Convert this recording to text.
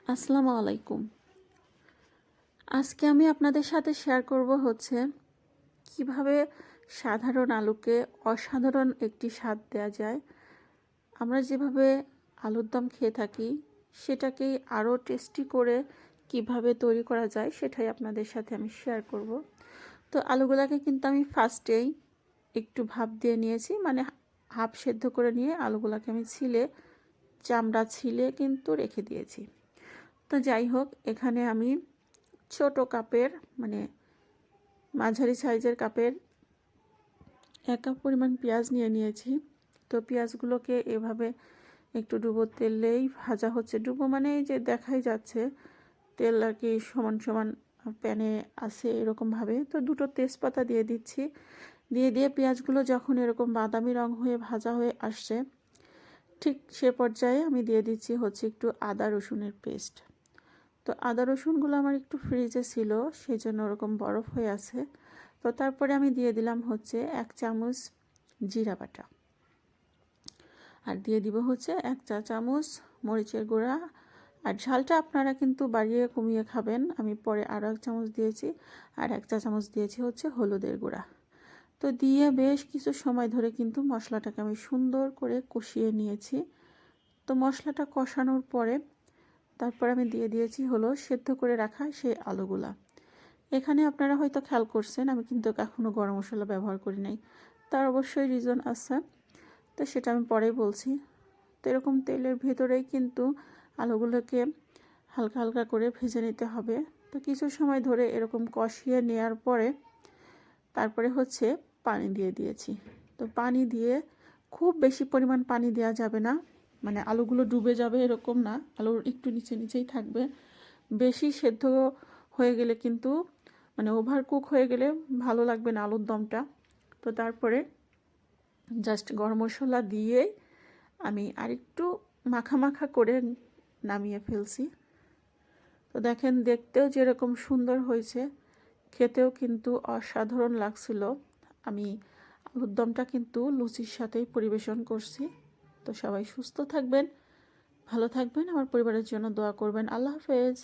আসসালামু আলাইকুম। আজকে আমি আপনাদের সাথে শেয়ার করব হচ্ছে কিভাবে সাধারণ আলুকে অসাধারণ একটি স্বাদ দেওয়া যায়। আমরা যেভাবে আলুর দম খেয়ে থাকি সেটাকেই আরও টেস্টি করে কিভাবে তৈরি করা যায় সেটাই আপনাদের সাথে আমি শেয়ার করব। তো আলুগুলোকে কিন্তু আমি ফার্স্টেই একটু ভাপ দিয়ে নিয়েছি, মানে হাফ সেদ্ধ করে নিয়ে আলুগুলোকে আমি চামড়া ছিলে কিন্তু রেখে দিয়েছি। তো যাই হোক, এখানে আমি ছোট কাপের মানে মাঝারি সাইজের কাপের 1 কাপ পরিমাণ পেঁয়াজ নিয়ে নিয়েছি। তো পেঁয়াজগুলোকে এভাবে একটু ডুবো তেলেই ভাজা হচ্ছে। ডুবো মানে এই যে দেখাই যাচ্ছে তেল আর কি সমান সমান প্যানে আছে এরকমভাবে। তো 2টো তেজপাতা দিয়ে দিচ্ছি। দিয়ে পেঁয়াজগুলো যখন এরকম বাদামি রং হয়ে ভাজা হয়ে আসছে, ঠিক সে পর্যায়ে আমি দিয়ে দিচ্ছি হচ্ছে একটু আদা রসুনের পেস্ট। তো আদা রসুনগুলো আমার একটু ফ্রিজে ছিল, সেই জন্য ওরকম বরফ হয়ে আছে। তো তারপরে আমি দিয়ে দিলাম হচ্ছে 1 চামচ জিরা বাটা, আর দিয়ে দিব হচ্ছে 1 চা চামচ মরিচের গুঁড়া। আর ঝালটা আপনারা কিন্তু বাড়িয়ে কমিয়ে খাবেন। আমি পরে আরও 1 চামচ দিয়েছি, আর 1 চা চামচ দিয়েছি হচ্ছে হলুদের গুঁড়া। তো দিয়ে বেশ কিছু সময় ধরে কিন্তু মশলাটাকে আমি সুন্দর করে কষিয়ে নিয়েছি। তো মশলাটা কষানোর পরে তারপর আমি দিয়ে দিয়েছি হলো সেদ্ধ করে রাখা সেই আলুগুলা। এখানে আপনারা হয়তো খেয়াল করছেন আমি কিন্তু এখনও গরম মশলা ব্যবহার করি নাই। তার অবশ্যই রিজন আছে, তো সেটা আমি পরেই বলছি। তো এরকম তেলের ভেতরেই কিন্তু আলুগুলোকে হালকা হালকা করে ভেজে নিতে হবে। তো কিছু সময় ধরে এরকম কষিয়ে নেওয়ার পরে তারপরে হচ্ছে পানি দিয়ে দিয়েছি। তো পানি দিয়ে খুব বেশি পরিমাণ পানি দেওয়া যাবে না, মানে আলুগুলো ডুবে যাবে এরকম না, আলুর একটু নিচেই থাকবে। বেশি সেদ্ধ হয়ে গেলে কিন্তু মানে ওভার কুক হয়ে গেলে ভালো লাগবে না আলুর দমটা। তো তারপরে জাস্ট গরম মশলা দিয়ে আমি আরেকটু মাখা মাখা করে নামিয়ে ফেলছি। তো দেখেন দেখতেও যেরকম সুন্দর হয়েছে, খেতেও কিন্তু অসাধারণ লাগছিল। আমি আলুর দমটা কিন্তু লুচির সাথেই পরিবেশন করছি। তো সবাই সুস্থ থাকবেন, ভালো থাকবেন, আমার পরিবারের জন্য দোয়া করবেন। আল্লাহ হাফেজ।